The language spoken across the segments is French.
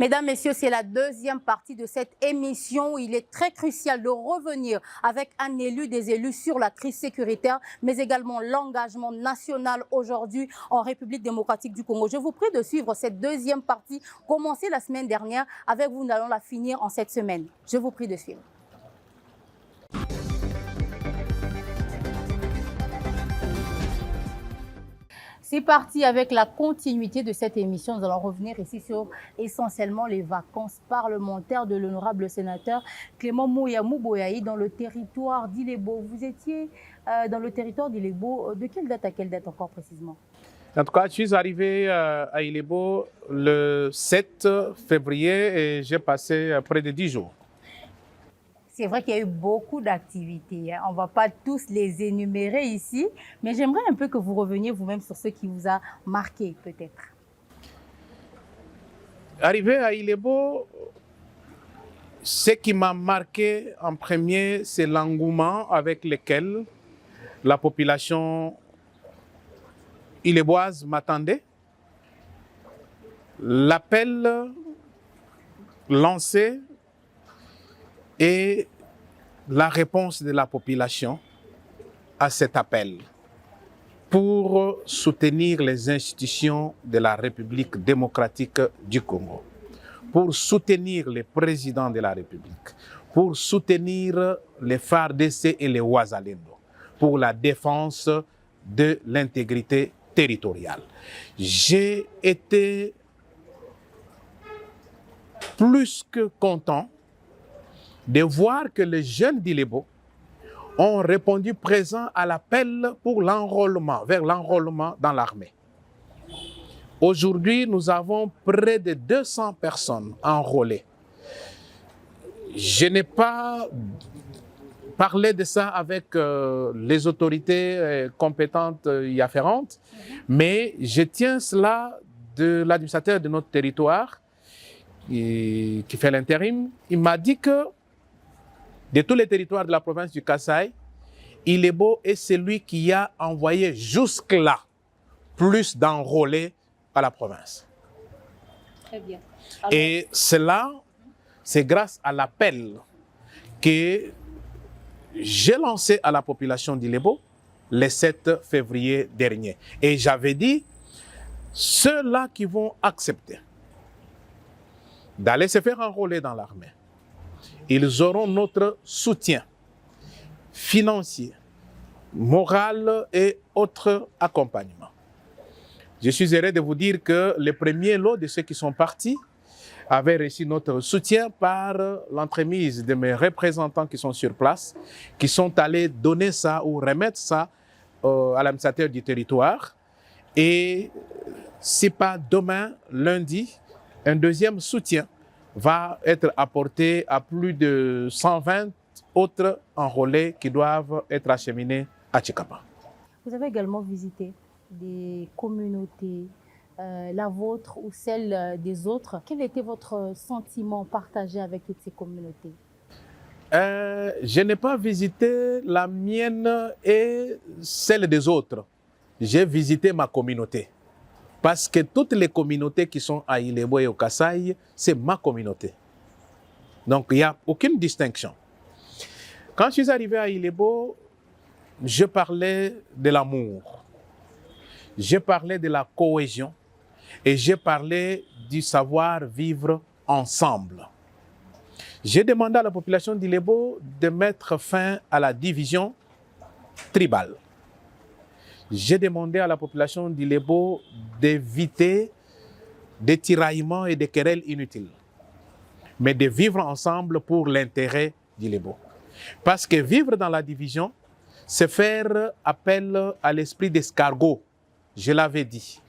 Mesdames, Messieurs, c'est la deuxième partie de cette émission où il est très crucial de revenir avec un élu, des élus sur la crise sécuritaire, mais également l'engagement national aujourd'hui en République démocratique du Congo. Je vous prie de suivre cette deuxième partie, commencée la semaine dernière. Avec vous, nous allons la finir en cette semaine. Je vous prie de suivre. C'est parti avec la continuité de cette émission. Nous allons revenir ici sur essentiellement les vacances parlementaires de l'honorable sénateur Clément Mouya-Mouboyaï dans le territoire d'Ilebo. Vous étiez dans le territoire d'Ilebo. De quelle date à quelle date encore précisément? En tout cas, je suis arrivé à Ilebo le 7 février et j'ai passé près de 10 jours. C'est vrai qu'il y a eu beaucoup d'activités. On ne va pas tous les énumérer ici, mais j'aimerais un peu que vous reveniez vous-même sur ce qui vous a marqué, peut-être. Arrivé à Ilebo, ce qui m'a marqué en premier, c'est l'engouement avec lequel la population ileboise m'attendait. L'appel lancé et la réponse de la population à cet appel pour soutenir les institutions de la République démocratique du Congo, pour soutenir les présidents de la République, pour soutenir les FARDC et les Ouazalendo, pour la défense de l'intégrité territoriale. J'ai été plus que content de voir que les jeunes d'Ilebo ont répondu présent à l'appel pour l'enrôlement, vers l'enrôlement dans l'armée. Aujourd'hui, nous avons près de 200 personnes enrôlées. Je n'ai pas parlé de ça avec les autorités compétentes y afférentes, mais je tiens cela de l'administrateur de notre territoire qui fait l'intérim. Il m'a dit que de tous les territoires de la province du Kasaï, Ilebo est celui qui a envoyé jusque-là plus d'enrôlés à la province. Très bien. Alors, et cela, c'est grâce à l'appel que j'ai lancé à la population d'Ilebo le 7 février dernier. Et j'avais dit, ceux-là qui vont accepter d'aller se faire enrôler dans l'armée, ils auront notre soutien financier, moral et autres accompagnements. Je suis heureux de vous dire que les premiers lots de ceux qui sont partis avaient reçu notre soutien par l'entremise de mes représentants qui sont sur place, qui sont allés donner ça ou remettre ça à l'administrateur du territoire. Et si pas demain, lundi, un deuxième soutien va être apporté à plus de 120 autres enrôlés qui doivent être acheminés à Tchikapa. vous avez également visité des communautés, la vôtre ou celle des autres. Quel était votre sentiment partagé avec toutes ces communautés? Je n'ai pas visité la mienne et celle des autres. J'ai visité ma communauté. Parce que toutes les communautés qui sont à Ilebo et au Kasaï, c'est ma communauté. Donc, il n'y a aucune distinction. Quand je suis arrivé à Ilebo, je parlais de l'amour. Je parlais de la cohésion. Et je parlais du savoir vivre ensemble. J'ai demandé à la population d'Ilebo de mettre fin à la division tribale. J'ai demandé à la population d'Ilebo d'éviter des tiraillements et des querelles inutiles, mais de vivre ensemble pour l'intérêt d'Ilebo. Parce que vivre dans la division, c'est faire appel à l'esprit d'escargot, je l'avais dit.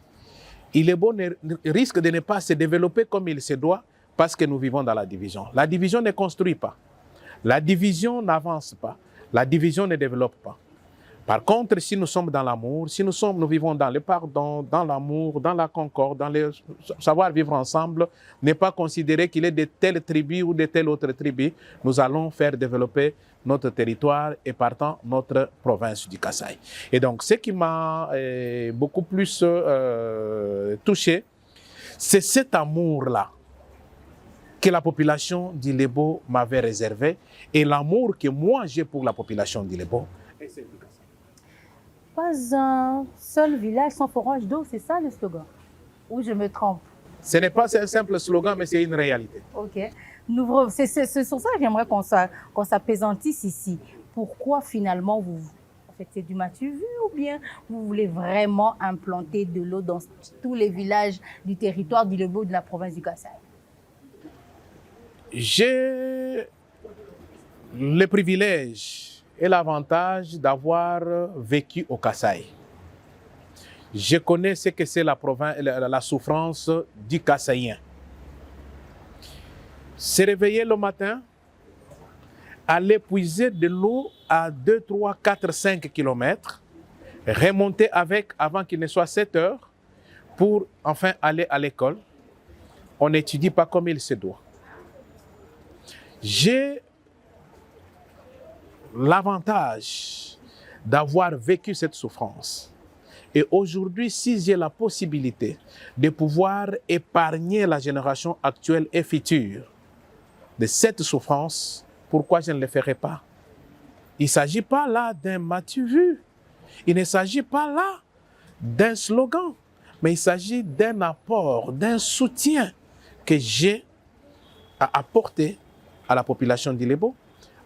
Ilebo risque de ne pas se développer comme il se doit parce que nous vivons dans la division. La division ne construit pas. La division n'avance pas. La division ne développe pas. Par contre, si nous sommes dans l'amour, si nous vivons dans le pardon, dans l'amour, dans la concorde, dans le savoir vivre ensemble, n'est pas considéré qu'il est de telle tribu ou de telle autre tribu, nous allons faire développer notre territoire et partant notre province du Kasaï. Et donc, ce qui m'a beaucoup plus touché, c'est cet amour-là que la population d'Ilebo m'avait réservé et l'amour que moi j'ai pour la population d'Ilebo. Pas un seul village sans forage d'eau, c'est ça le slogan? Ou je me trompe? Ce n'est pas un simple slogan, mais c'est une réalité. Ok. C'est sur ça que j'aimerais qu'on s'apaisantisse ici. Pourquoi finalement en fait, c'est du matu vu ou bien vous voulez vraiment implanter de l'eau dans tous les villages du territoire d'Ilebo de la province du Kasaï? J'ai le privilège et l'avantage d'avoir vécu au Kasaï. Je connais ce que c'est la souffrance du Kasaïen. Se réveiller le matin, aller puiser de l'eau à 2, 3, 4, 5 kilomètres, remonter avec avant qu'il ne soit 7 heures pour enfin aller à l'école. On n'étudie pas comme il se doit. J'ai l'avantage d'avoir vécu cette souffrance. Et aujourd'hui, si j'ai la possibilité de pouvoir épargner la génération actuelle et future de cette souffrance, pourquoi je ne le ferai pas? Il ne s'agit pas là d'un matu vu. Il ne s'agit pas là d'un slogan, mais il s'agit d'un apport, d'un soutien que j'ai à apporter à la population d'Ilebo,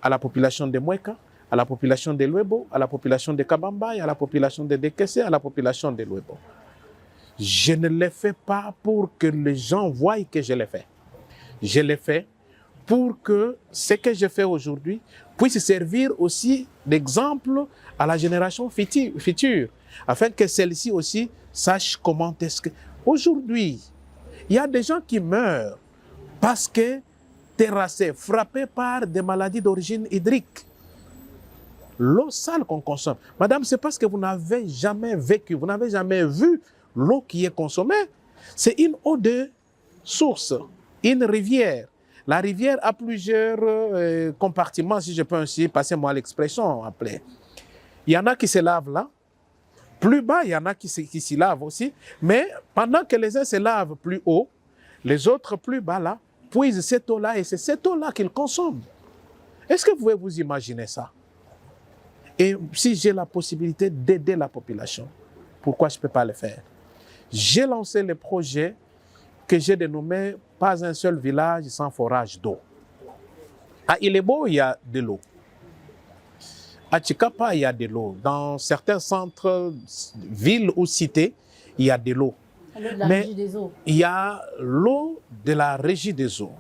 à la population de Mweka, à la population de Luebo, à la population de Kabambaye, à la population de Dekese, à la population de Luebo. Je ne le fais pas pour que les gens voient que je le fais. Je le fais pour que ce que je fais aujourd'hui puisse servir aussi d'exemple à la génération future, afin que celle-ci aussi sache comment est-ce que... Aujourd'hui, il y a des gens qui meurent parce que terrassés, frappés par des maladies d'origine hydrique. L'eau sale qu'on consomme. Madame, c'est parce que vous n'avez jamais vécu, vous n'avez jamais vu l'eau qui est consommée. C'est une eau de source, une rivière. La rivière a plusieurs compartiments, si je peux ainsi passer moi l'expression appelée. Il y en a qui se lavent là. Plus bas, il y en a qui s'y lavent aussi. Mais pendant que les uns se lavent plus haut, les autres plus bas là, puisent cette eau-là et c'est cette eau-là qu'ils consomment. Est-ce que vous pouvez vous imaginer ça? Et si j'ai la possibilité d'aider la population, pourquoi je ne peux pas le faire? J'ai lancé le projet que j'ai dénommé « Pas un seul village sans forage d'eau ». À Ilebo, il y a de l'eau. À Tchikapa, il y a de l'eau. Dans certains centres, villes ou cités, il y a de l'eau. L'eau de la régie des eaux. Il y a l'eau de la régie des eaux.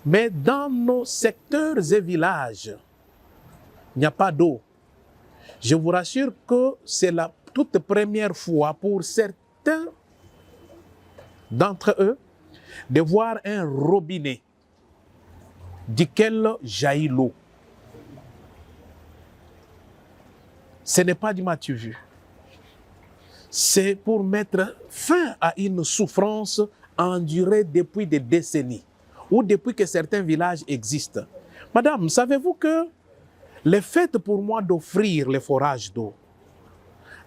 Mais dans nos secteurs et villages, il n'y a pas d'eau. Je vous rassure que c'est la toute première fois pour certains d'entre eux de voir un robinet duquel jaillit l'eau. Ce n'est pas du matu vu. C'est pour mettre fin à une souffrance endurée depuis des décennies ou depuis que certains villages existent. Madame, savez-vous que le fait pour moi d'offrir les forages d'eau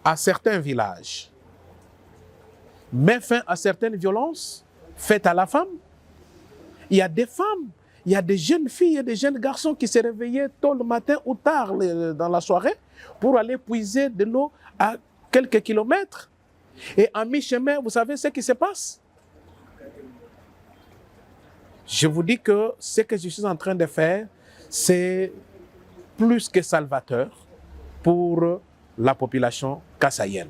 à certains villages met fin à certaines violences faites à la femme? Il y a des femmes, il y a des jeunes filles et des jeunes garçons qui se réveillaient tôt le matin ou tard dans la soirée pour aller puiser de l'eau à quelques kilomètres. Et en mi-chemin, vous savez ce qui se passe? Je vous dis que ce que je suis en train de faire, c'est plus que salvateur pour la population kassaïenne.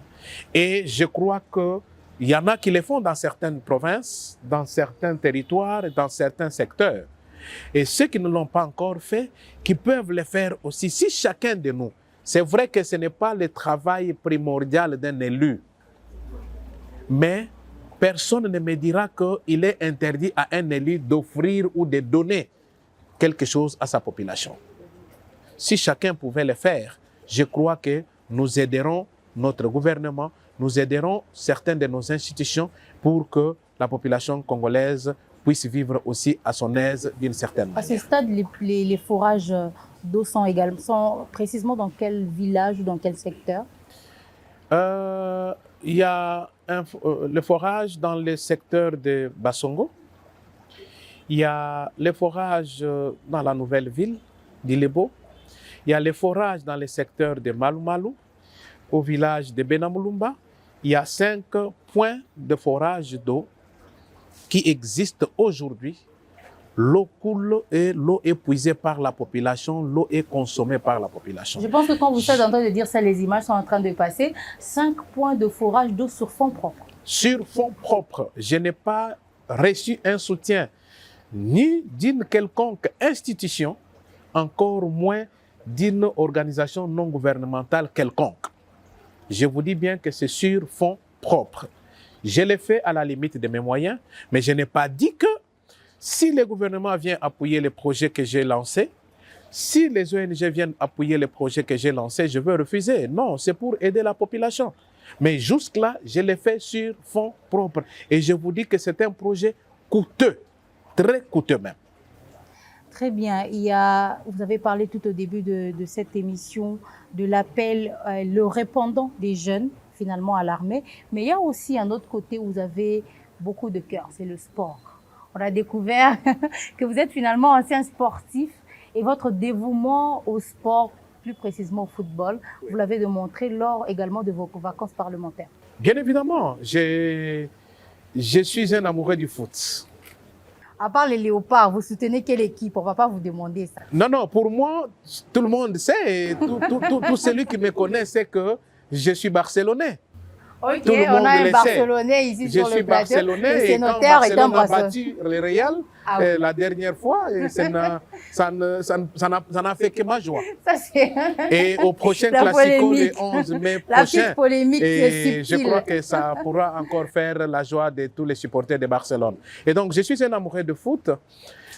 Et je crois qu'il y en a qui le font dans certaines provinces, dans certains territoires, dans certains secteurs. Et ceux qui ne l'ont pas encore fait, qui peuvent le faire aussi. Si chacun de nous, c'est vrai que ce n'est pas le travail primordial d'un élu, mais personne ne me dira qu'il est interdit à un élu d'offrir ou de donner quelque chose à sa population. Si chacun pouvait le faire, je crois que nous aiderons notre gouvernement, nous aiderons certaines de nos institutions pour que la population congolaise puisse vivre aussi à son aise d'une certaine manière. À ce stade, les forages d'eau sont précisément dans quel village ou dans quel secteur? Il y a le forage dans le secteur de Bassongo. Il y a les forages dans la nouvelle ville d'Ilebo. Il y a les forages dans les secteurs de Malumalu, au village de Benamulumba. Il y a 5 points de forage d'eau qui existent aujourd'hui. L'eau coule et l'eau est puisée par la population, l'eau est consommée par la population. Je pense que quand vous êtes en train de dire ça, les images sont en train de passer. 5 points de forage d'eau sur fond propre. Sur fond propre, je n'ai pas reçu un soutien ni d'une quelconque institution, encore moins d'une organisation non gouvernementale quelconque. Je vous dis bien que c'est sur fonds propres. Je l'ai fait à la limite de mes moyens, mais je n'ai pas dit que si le gouvernement vient appuyer les projets que j'ai lancés, si les ONG viennent appuyer les projets que j'ai lancés, je veux refuser. Non, c'est pour aider la population. Mais jusque-là, je l'ai fait sur fonds propres. Et je vous dis que c'est un projet coûteux, très coûteux même. Très bien. Vous avez parlé tout au début de cette émission de l'appel, le répondant des jeunes finalement à l'armée. Mais il y a aussi un autre côté où vous avez beaucoup de cœur, c'est le sport. On a découvert que vous êtes finalement ancien sportif et votre dévouement au sport, plus précisément au football, vous l'avez démontré lors également de vos vacances parlementaires. Bien évidemment, je suis un amoureux du foot. À part les léopards, vous soutenez quelle équipe? On ne va pas vous demander ça. Non, pour moi, tout le monde sait, tout celui qui me connaît sait que je suis barcelonais. Ok, Tout le monde on a un le Barcelonais ici Je sur le suis plateau. barcelonais et quand Barcelone a battu le Real la dernière fois, ça n'a fait que ma joie. Ça, et au prochain Classico, le 11 mai prochain, polémique, et je crois que ça pourra encore faire la joie de tous les supporters de Barcelone. Et donc, je suis un amoureux de foot. Quand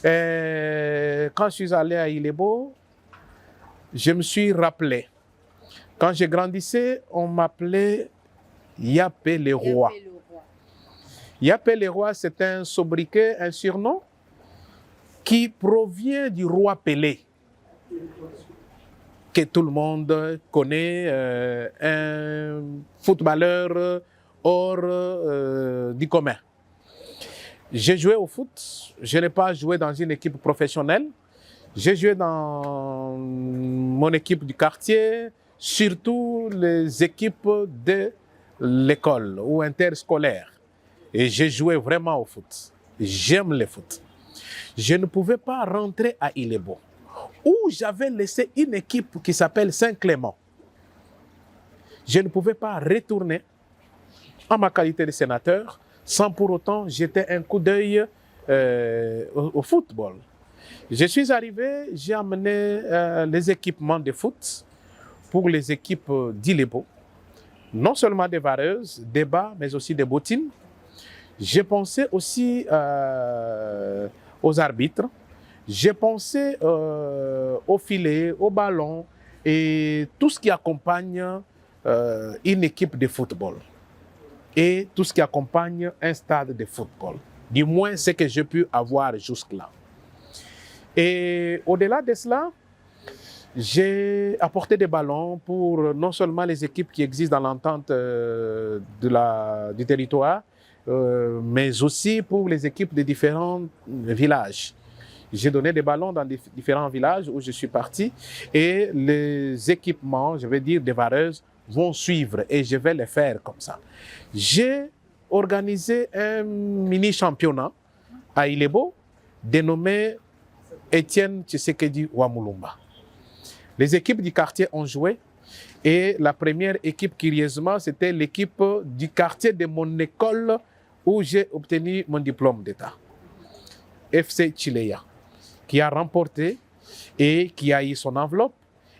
je suis allé à Ilebo, je me suis rappelé. Quand je grandissais, on m'appelait Yapé le roi. Yapé le roi, c'est un sobriquet, un surnom qui provient du roi Pelé, que tout le monde connaît, un footballeur hors du commun. J'ai joué au foot, je n'ai pas joué dans une équipe professionnelle, j'ai joué dans mon équipe du quartier, surtout les équipes de l'école ou interscolaire. Et j'ai joué vraiment au foot. J'aime le foot. Je ne pouvais pas rentrer à Ilebo, où j'avais laissé une équipe qui s'appelle Saint-Clément. Je ne pouvais pas retourner en ma qualité de sénateur sans pour autant jeter un coup d'œil au football. Je suis arrivé, j'ai amené les équipements de foot pour les équipes d'Ilebo. Non seulement des vareuses, des bas, mais aussi des bottines. J'ai pensé aussi aux arbitres. J'ai pensé au filet, au ballon et tout ce qui accompagne une équipe de football. Et tout ce qui accompagne un stade de football. Du moins, ce que j'ai pu avoir jusque-là. Et au-delà de cela, j'ai apporté des ballons pour non seulement les équipes qui existent dans l'entente du territoire, mais aussi pour les équipes de différents villages. J'ai donné des ballons dans différents villages où je suis parti et les équipements, je vais dire des vareuses, vont suivre et je vais les faire comme ça. J'ai organisé un mini-championnat à Ilebo dénommé Étienne Tshisekedi Wamulumba. Les équipes du quartier ont joué et la première équipe, curieusement, c'était l'équipe du quartier de mon école où j'ai obtenu mon diplôme d'État. FC Chileya, qui a remporté et qui a eu son enveloppe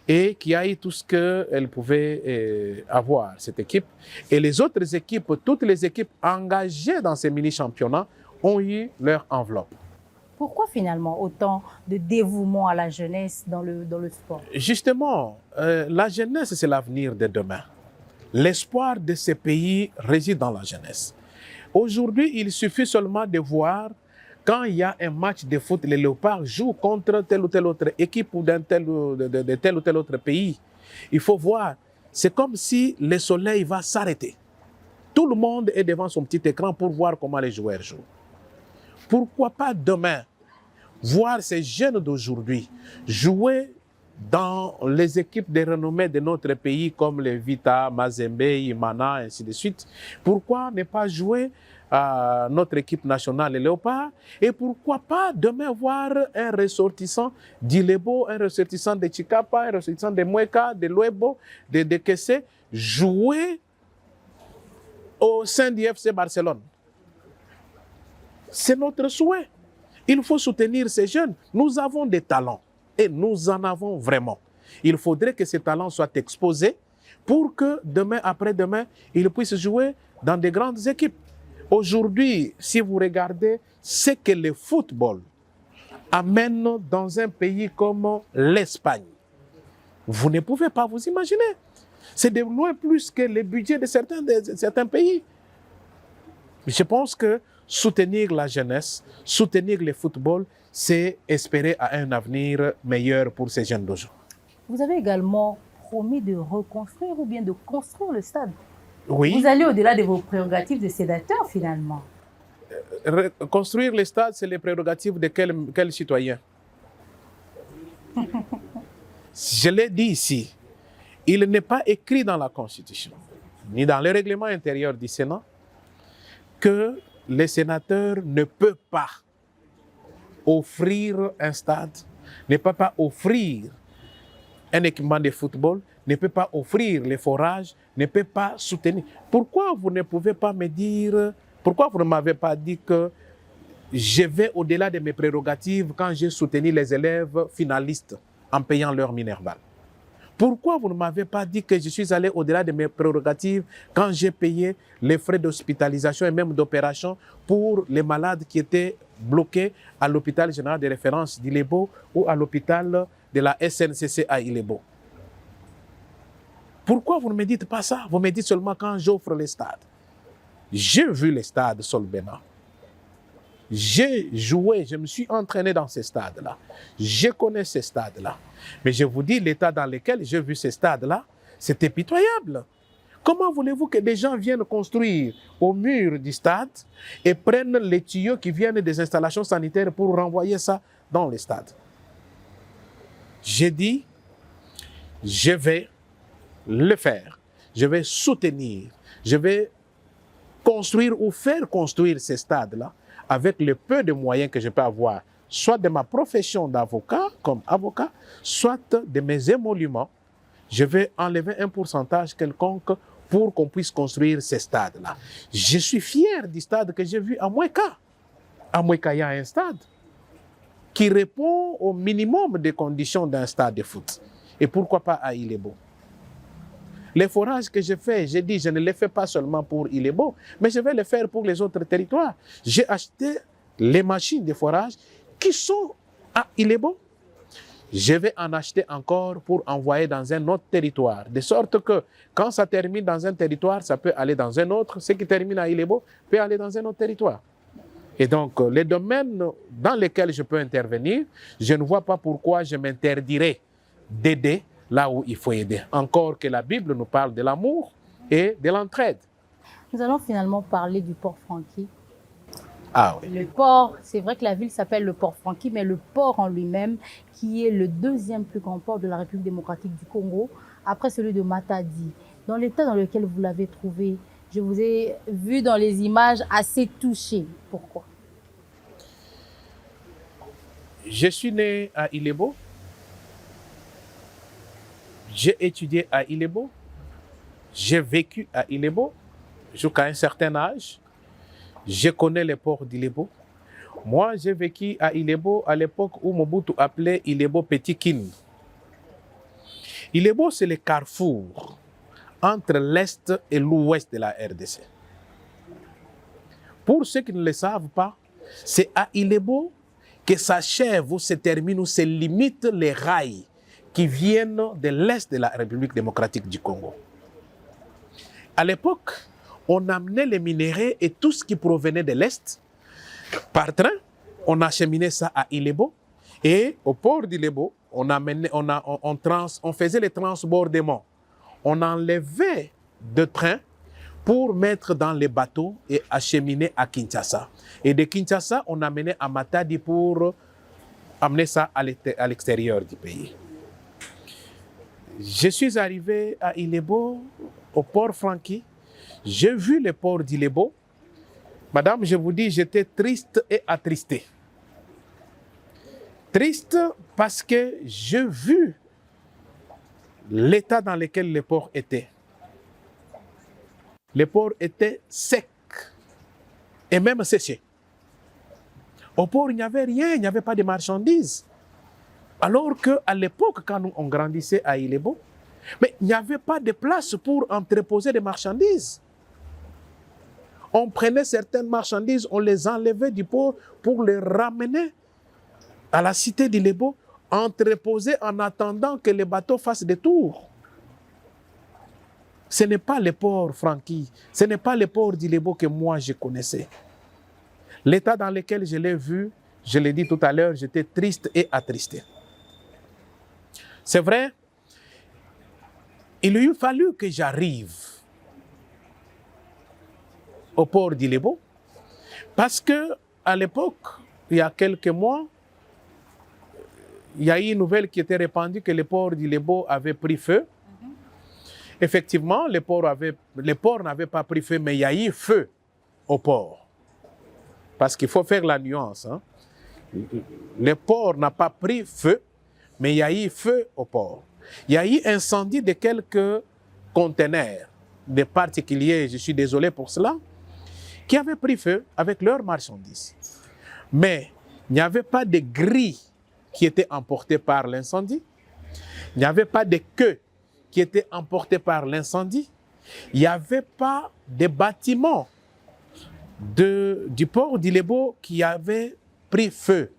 et qui a eu tout ce qu'elle pouvait avoir, cette équipe. Et les autres équipes, toutes les équipes engagées dans ces mini-championnats ont eu leur enveloppe. Pourquoi finalement autant de dévouement à la jeunesse dans le sport? Justement, la jeunesse, c'est l'avenir de demain. L'espoir de ces pays réside dans la jeunesse. Aujourd'hui, il suffit seulement de voir quand il y a un match de foot, les Léopards jouent contre telle ou telle autre équipe ou de tel ou tel autre pays. Il faut voir, c'est comme si le soleil va s'arrêter. Tout le monde est devant son petit écran pour voir comment les joueurs jouent. Pourquoi pas demain voir ces jeunes d'aujourd'hui jouer dans les équipes de renommée de notre pays comme les Vita, Mazembe, Imana, ainsi de suite, pourquoi ne pas jouer à notre équipe nationale, les Léopards, et pourquoi pas demain voir un ressortissant d'Ilebo, un ressortissant de Chikapa, un ressortissant de Mweka, de Luebo, de Kessé, jouer au sein du FC Barcelone. C'est notre souhait. Il faut soutenir ces jeunes. Nous avons des talents et nous en avons vraiment. Il faudrait que ces talents soient exposés pour que demain, après-demain, ils puissent jouer dans de grandes équipes. Aujourd'hui, si vous regardez ce que le football amène dans un pays comme l'Espagne, vous ne pouvez pas vous imaginer. C'est de loin plus que le budget de certains pays. Je pense que soutenir la jeunesse, soutenir le football, c'est espérer à un avenir meilleur pour ces jeunes d'aujourd'hui. Vous avez également promis de reconstruire ou bien de construire le stade. Oui. Vous allez au-delà de vos prérogatives de sénateur, finalement. Construire le stade, c'est les prérogatives de quel citoyen? Je l'ai dit ici, il n'est pas écrit dans la Constitution, ni dans le règlement intérieur du Sénat, que les sénateurs ne peuvent pas offrir un stade, ne peuvent pas offrir un équipement de football, ne peut pas offrir les forages, ne peut pas soutenir. Pourquoi vous ne pouvez pas me dire, pourquoi vous ne m'avez pas dit que je vais au-delà de mes prérogatives quand j'ai soutenu les élèves finalistes en payant leur Minerval? Pourquoi vous ne m'avez pas dit que je suis allé au-delà de mes prérogatives quand j'ai payé les frais d'hospitalisation et même d'opération pour les malades qui étaient bloqués à l'hôpital général de référence d'Ilebo ou à l'hôpital de la SNCC à Ilebo? Pourquoi vous ne me dites pas ça? Vous me dites seulement quand j'offre les stades. J'ai vu les stades Solbena. J'ai joué, je me suis entraîné dans ces stades-là. Je connais ces stades-là. Mais je vous dis, l'état dans lequel j'ai vu ces stades-là, c'était pitoyable. Comment voulez-vous que des gens viennent construire au mur du stade et prennent les tuyaux qui viennent des installations sanitaires pour renvoyer ça dans les stades? J'ai dit, je vais le faire. Je vais soutenir. Je vais construire ou faire construire ces stades-là avec le peu de moyens que je peux avoir, soit de ma profession d'avocat, comme avocat, soit de mes émoluments. Je vais enlever un pourcentage quelconque pour qu'on puisse construire ces stades-là. Je suis fier du stade que j'ai vu à Mweka. À Mweka, il y a un stade qui répond au minimum des conditions d'un stade de foot. Et pourquoi pas à Ilebo? Les forages que je fais, j'ai dit, je ne les fais pas seulement pour Ilebo, mais je vais les faire pour les autres territoires. J'ai acheté les machines de forage qui sont à Ilebo. Je vais en acheter encore pour envoyer dans un autre territoire. De sorte que quand ça termine dans un territoire, ça peut aller dans un autre. Ce qui termine à Ilebo peut aller dans un autre territoire. Et donc, les domaines dans lesquels je peux intervenir, je ne vois pas pourquoi je m'interdirais d'aider là où il faut aider. Encore que la Bible nous parle de l'amour et de l'entraide. Nous allons finalement parler du port Franqui. Ah oui. Le port, c'est vrai que la ville s'appelle le port Franqui, mais le port en lui-même, qui est le deuxième plus grand port de la République démocratique du Congo, après celui de Matadi. Dans l'état dans lequel vous l'avez trouvé, je vous ai vu dans les images assez touché. Pourquoi? Je suis né à Ilebo. J'ai étudié à Ilebo. J'ai vécu à Ilebo jusqu'à un certain âge. Je connais les ports d'Ilebo. Moi, j'ai vécu à Ilebo à l'époque où Mobutu appelait Ilebo Petit Kin. Ilebo, c'est le carrefour entre l'Est et l'Ouest de la RDC. Pour ceux qui ne le savent pas, c'est à Ilebo que s'achève ou se termine ou se limitent les rails qui viennent de l'Est de la République démocratique du Congo. À l'époque, on amenait les minéraux et tout ce qui provenait de l'Est par train. On acheminait ça à Ilebo. Et au port d'Ilebo, on faisait les transbordements. On enlevait de trains pour mettre dans les bateaux et acheminer à Kinshasa. Et de Kinshasa, on amenait à Matadi pour amener ça à l'extérieur du pays. Je suis arrivé à Ilebo, au port Franqui. J'ai vu le port d'Ilebo. Madame, je vous dis, j'étais triste et attristé. Triste parce que j'ai vu l'état dans lequel le port était. Le port était sec et même séché. Au port, il n'y avait rien, il n'y avait pas de marchandises. Alors qu'à l'époque, quand nous on grandissait à Ilebo, mais il n'y avait pas de place pour entreposer des marchandises. On prenait certaines marchandises, on les enlevait du port pour les ramener à la cité d'Ilebo, entreposer en attendant que les bateaux fassent des tours. Ce n'est pas le port Franqui, ce n'est pas le port d'Ilebo que moi je connaissais. L'état dans lequel je l'ai vu, je l'ai dit tout à l'heure, j'étais triste et attristé. C'est vrai, il a fallu que j'arrive au port d'Ilebo parce que à l'époque, il y a quelques mois, il y a eu une nouvelle qui était répandue que le port d'Ilebo avait pris feu. Effectivement, le port n'avait pas pris feu, mais il y a eu feu au port. Parce qu'il faut faire la nuance. Hein. Le port n'a pas pris feu, mais il y a eu feu au port. Il y a eu incendie de quelques conteneurs, des particuliers, je suis désolé pour cela, qui avaient pris feu avec leurs marchandises. Mais il n'y avait pas de grilles qui étaient emportées par l'incendie. Il n'y avait pas de queues qui étaient emportées par l'incendie. Il n'y avait pas de bâtiments du port d'Ilebo qui avaient pris feu,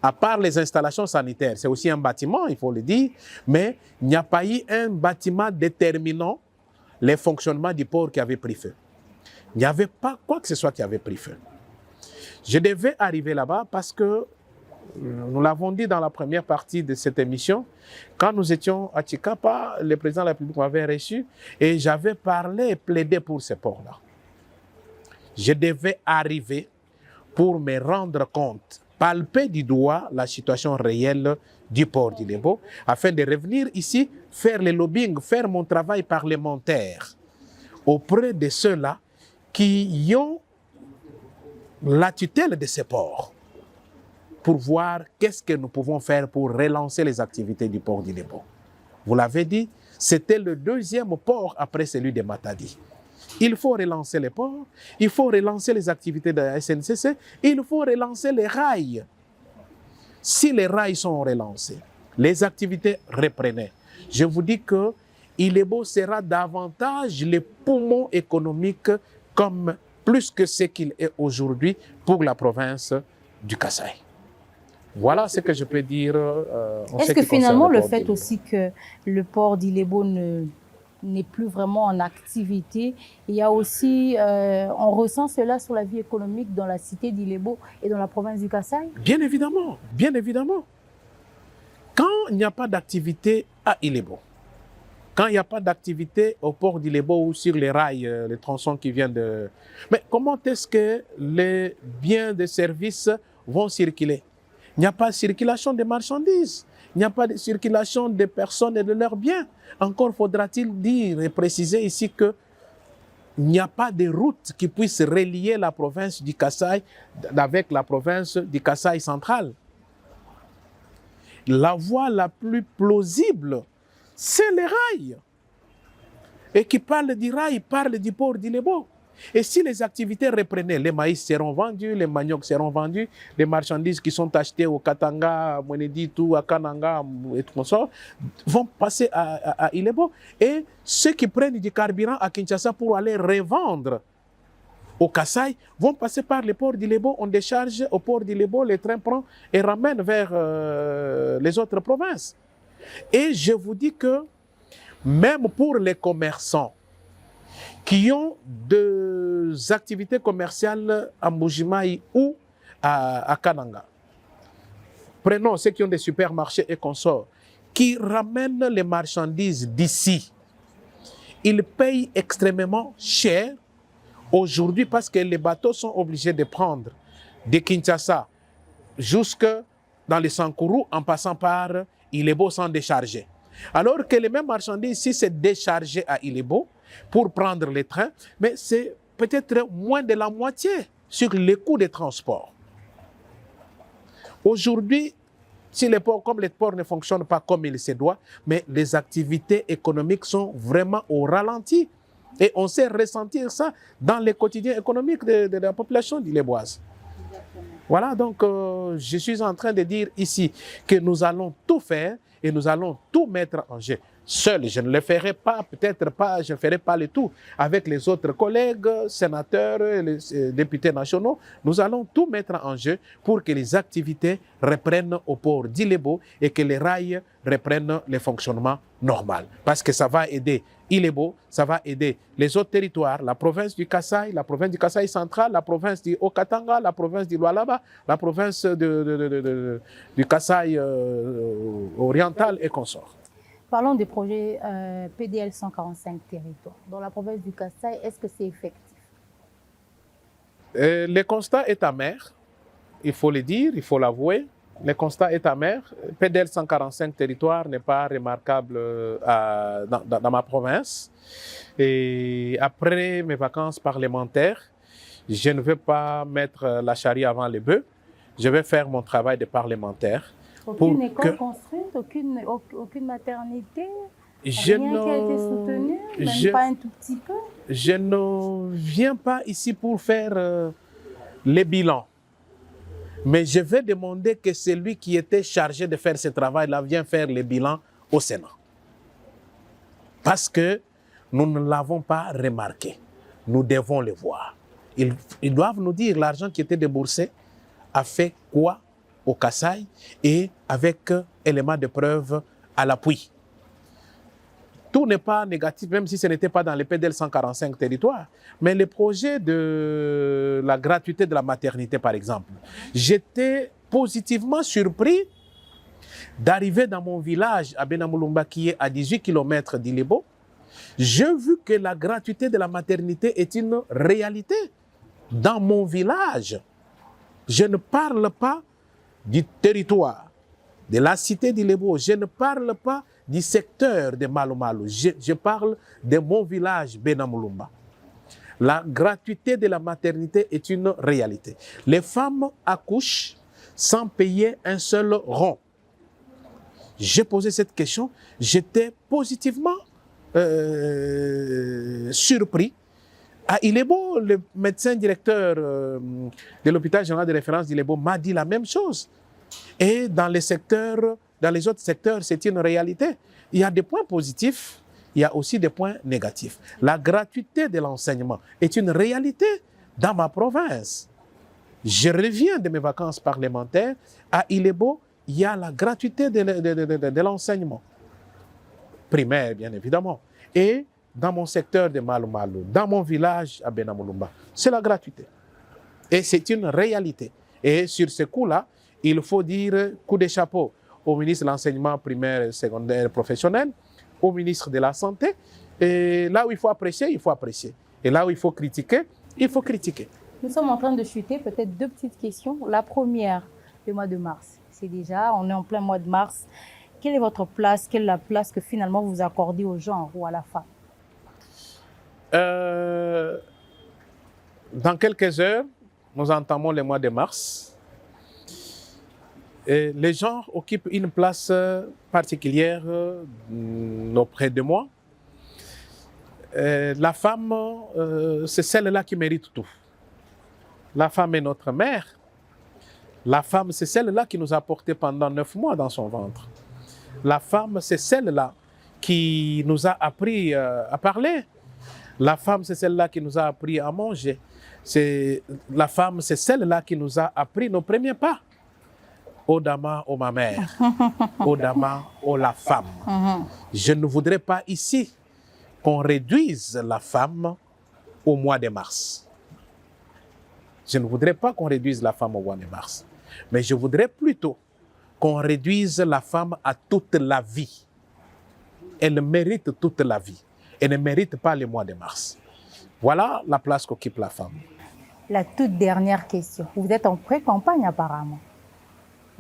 à part les installations sanitaires. C'est aussi un bâtiment, il faut le dire, mais il n'y a pas eu un bâtiment déterminant le fonctionnement du port qui avait pris feu. Il n'y avait pas quoi que ce soit qui avait pris feu. Je devais arriver là-bas parce que, nous l'avons dit dans la première partie de cette émission, quand nous étions à Tchikapa, le président de la République m'avait reçu et j'avais parlé et plaidé pour ce port-là. Je devais arriver pour me rendre compte, palper du doigt la situation réelle du port d'Ilebo, afin de revenir ici, faire le lobbying, faire mon travail parlementaire auprès de ceux-là qui ont la tutelle de ces ports, pour voir qu'est-ce que nous pouvons faire pour relancer les activités du port d'Ilebo. Vous l'avez dit, c'était le deuxième port après celui de Matadi. Il faut relancer les ports, il faut relancer les activités de la SNCC, il faut relancer les rails. Si les rails sont relancés, les activités reprenaient. Je vous dis que Ilebo sera davantage le poumon économique comme plus que ce qu'il est aujourd'hui pour la province du Kasaï. Voilà ce que je peux dire. Est-ce que finalement le fait aussi que le port d'Ilebo n'est plus vraiment en activité, il y a aussi, on ressent cela sur la vie économique dans la cité d'Ilebo et dans la province du Kasaï? Bien évidemment, bien évidemment. Quand il n'y a pas d'activité à Ilebo, quand il n'y a pas d'activité au port d'Ilebo ou sur les rails, les tronçons qui viennent de... Mais comment est-ce que les biens de service vont circuler? Il n'y a pas de circulation de marchandises, il n'y a pas de circulation de personnes et de leurs biens. Encore faudra-t-il dire et préciser ici qu'il n'y a pas de route qui puisse relier la province du Kasaï avec la province du Kasaï central. La voie la plus plausible, c'est les rails. Et qui parle du rail, parle du port d'Ilebo. Et si les activités reprenaient, les maïs seront vendus, les maniocs seront vendus, les marchandises qui sont achetées au Katanga, à Mweneditu, à Kananga et tout ça, vont passer à Ilebo. Et ceux qui prennent du carburant à Kinshasa pour aller revendre au Kasaï vont passer par le port d'Ilebo, on décharge au port d'Ilebo, les trains prennent et ramènent vers les autres provinces. Et je vous dis que même pour les commerçants qui ont des activités commerciales à Mbujimayi ou à Kananga, prenons ceux qui ont des supermarchés et consorts, qui ramènent les marchandises d'ici, ils payent extrêmement cher aujourd'hui parce que les bateaux sont obligés de prendre de Kinshasa jusqu'à dans les Sankourou en passant par Ilebo sans décharger. Alors que les mêmes marchandises, si c'est déchargé à Ilebo pour prendre les trains, mais c'est peut-être moins de la moitié sur les coûts des transports. Aujourd'hui, si les ports, comme les ports ne fonctionnent pas comme il se doit, mais les activités économiques sont vraiment au ralenti. Et on sait ressentir ça dans les quotidiens économiques de la population d'Illeboise. Voilà, donc je suis en train de dire ici que nous allons tout faire et nous allons tout mettre en jeu. Seul, je ne le ferai pas, peut-être pas, je ne ferai pas le tout. Avec les autres collègues, sénateurs, les députés nationaux, nous allons tout mettre en jeu pour que les activités reprennent au port d'Ilebo et que les rails reprennent le fonctionnement normal. Parce que ça va aider Ilebo, ça va aider les autres territoires, la province du Kasaï central, la province du Haut-Katanga, la province du Lualaba, la province du Kasaï oriental et consorts. Parlons des projets PDL 145 territoires. Dans la province du Kasaï, est-ce que c'est effectif? Le constat est amer, il faut le dire, il faut l'avouer. Le constat est amer. PDL 145 territoires n'est pas remarquable dans ma province. Et après mes vacances parlementaires, je ne vais pas mettre la charrue avant les bœufs. Je vais faire mon travail de parlementaire. Aucune école construite, aucune maternité, rien qui a été soutenu, même pas un tout petit peu. Je ne viens pas ici pour faire les bilans. Mais je vais demander que celui qui était chargé de faire ce travail-là vienne faire les bilans au Sénat. Parce que nous ne l'avons pas remarqué. Nous devons le voir. Ils doivent nous dire l'argent qui était déboursé a fait quoi au Kasaï et avec éléments de preuve à l'appui. Tout n'est pas négatif, même si ce n'était pas dans les PDL 145 territoires. Mais le projet de la gratuité de la maternité, par exemple, j'étais positivement surpris d'arriver dans mon village à Benamulumba, qui est à 18 km d'Ilebo. J'ai vu que la gratuité de la maternité est une réalité dans mon village. Je ne parle pas du territoire, de la cité d'Ilebo. Je ne parle pas du secteur de Malo-Malo. Je parle de mon village, Benamulumba. La gratuité de la maternité est une réalité. Les femmes accouchent sans payer un seul rond. J'ai posé cette question, j'étais positivement surpris. À Ilebo, le médecin directeur de l'hôpital général de référence d'Ilebo m'a dit la même chose. Et dans les autres secteurs, c'est une réalité. Il y a des points positifs, il y a aussi des points négatifs. La gratuité de l'enseignement est une réalité dans ma province. Je reviens de mes vacances parlementaires. À Ilebo, il y a la gratuité de l'enseignement primaire, bien évidemment. Et dans mon secteur de Malo-Malo, dans mon village à Benamulumba, c'est la gratuité. Et c'est une réalité. Et sur ce coup-là, il faut dire coup de chapeau au ministre de l'enseignement primaire, secondaire, professionnel, au ministre de la Santé. Et là où il faut apprécier, il faut apprécier. Et là où il faut critiquer, il faut critiquer. Nous sommes en train de chuter peut-être deux petites questions. La première, le mois de mars. On est en plein mois de mars. Quelle est votre place? Quelle est la place que finalement vous accordez aux genre ou à la femme? Dans quelques heures, nous entamons le mois de mars. Et les gens occupent une place particulière auprès de moi. La femme, c'est celle-là qui mérite tout. La femme est notre mère. La femme, c'est celle-là qui nous a portés pendant 9 mois dans son ventre. La femme, c'est celle-là qui nous a appris à parler. La femme, c'est celle-là qui nous a appris à manger. La femme, c'est celle-là qui nous a appris nos premiers pas. Odama, ô ma mère. Odama, ô la femme. Je ne voudrais pas ici qu'on réduise la femme au mois de mars. Je ne voudrais pas qu'on réduise la femme au mois de mars. Mais je voudrais plutôt qu'on réduise la femme à toute la vie. Elle mérite toute la vie. Elle ne mérite pas le mois de mars. Voilà la place qu'occupe la femme. La toute dernière question. Vous êtes en pré-campagne apparemment.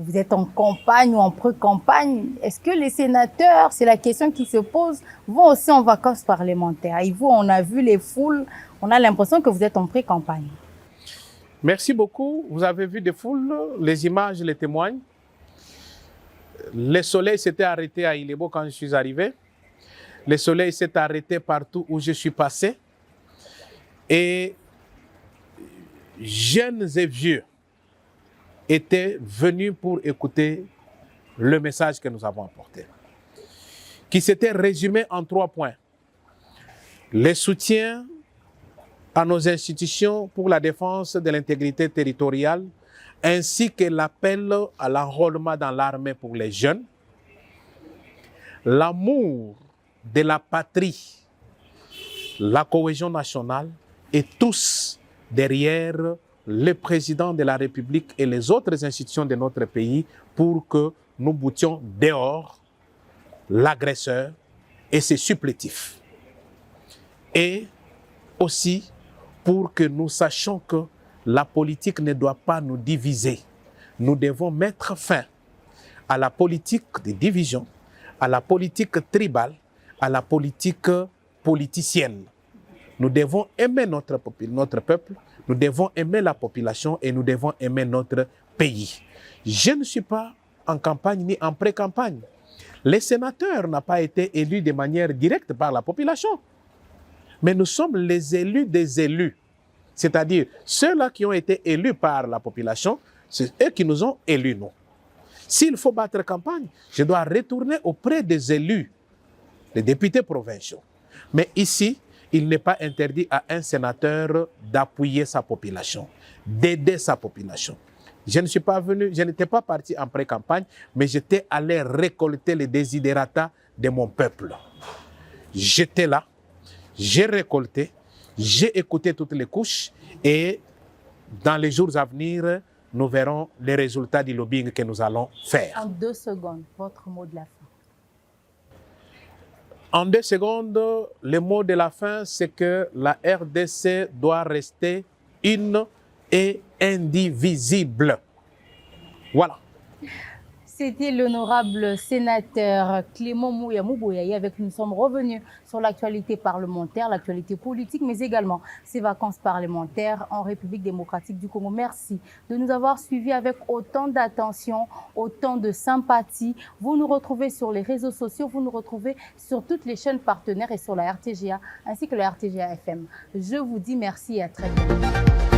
Vous êtes en campagne ou en pré-campagne. Est-ce que les sénateurs, c'est la question qui se pose, vont aussi en vacances parlementaires? Et vous, on a vu les foules, on a l'impression que vous êtes en pré-campagne. Merci beaucoup. Vous avez vu des foules, les images les témoignent. Le soleil s'était arrêté à Ilebo quand je suis arrivé. Le soleil s'est arrêté partout où je suis passé. Et jeunes et vieux étaient venus pour écouter le message que nous avons apporté, qui s'était résumé en 3 points. Le soutien à nos institutions pour la défense de l'intégrité territoriale, ainsi que l'appel à l'enrôlement dans l'armée pour les jeunes, l'amour de la patrie, la cohésion nationale, et tous derrière le président de la République et les autres institutions de notre pays pour que nous boutions dehors l'agresseur et ses supplétifs. Et aussi pour que nous sachions que la politique ne doit pas nous diviser. Nous devons mettre fin à la politique de division, à la politique tribale, à la politique politicienne. Nous devons aimer notre peuple, nous devons aimer la population et nous devons aimer notre pays. Je ne suis pas en campagne ni en pré-campagne. Les sénateurs n'ont pas été élus de manière directe par la population. Mais nous sommes les élus des élus. C'est-à-dire, ceux-là qui ont été élus par la population, c'est eux qui nous ont élus, nous. S'il faut battre campagne, je dois retourner auprès des élus, des députés provinciaux. Mais ici, il n'est pas interdit à un sénateur d'appuyer sa population, d'aider sa population. Je n'étais pas parti en pré-campagne, mais j'étais allé récolter les desiderata de mon peuple. J'étais là, j'ai récolté, j'ai écouté toutes les couches et dans les jours à venir, nous verrons les résultats du lobbying que nous allons faire. En 2 secondes, votre mot de la fin. En 2 secondes, le mot de la fin, c'est que la RDC doit rester une et indivisible. Voilà. C'était l'honorable sénateur Clément Mouya-Mouboyaye avec nous. Nous sommes revenus sur l'actualité parlementaire, l'actualité politique, mais également ces vacances parlementaires en République démocratique du Congo. Merci de nous avoir suivis avec autant d'attention, autant de sympathie. Vous nous retrouvez sur les réseaux sociaux, vous nous retrouvez sur toutes les chaînes partenaires et sur la RTGA, ainsi que la RTGA FM. Je vous dis merci et à très bientôt.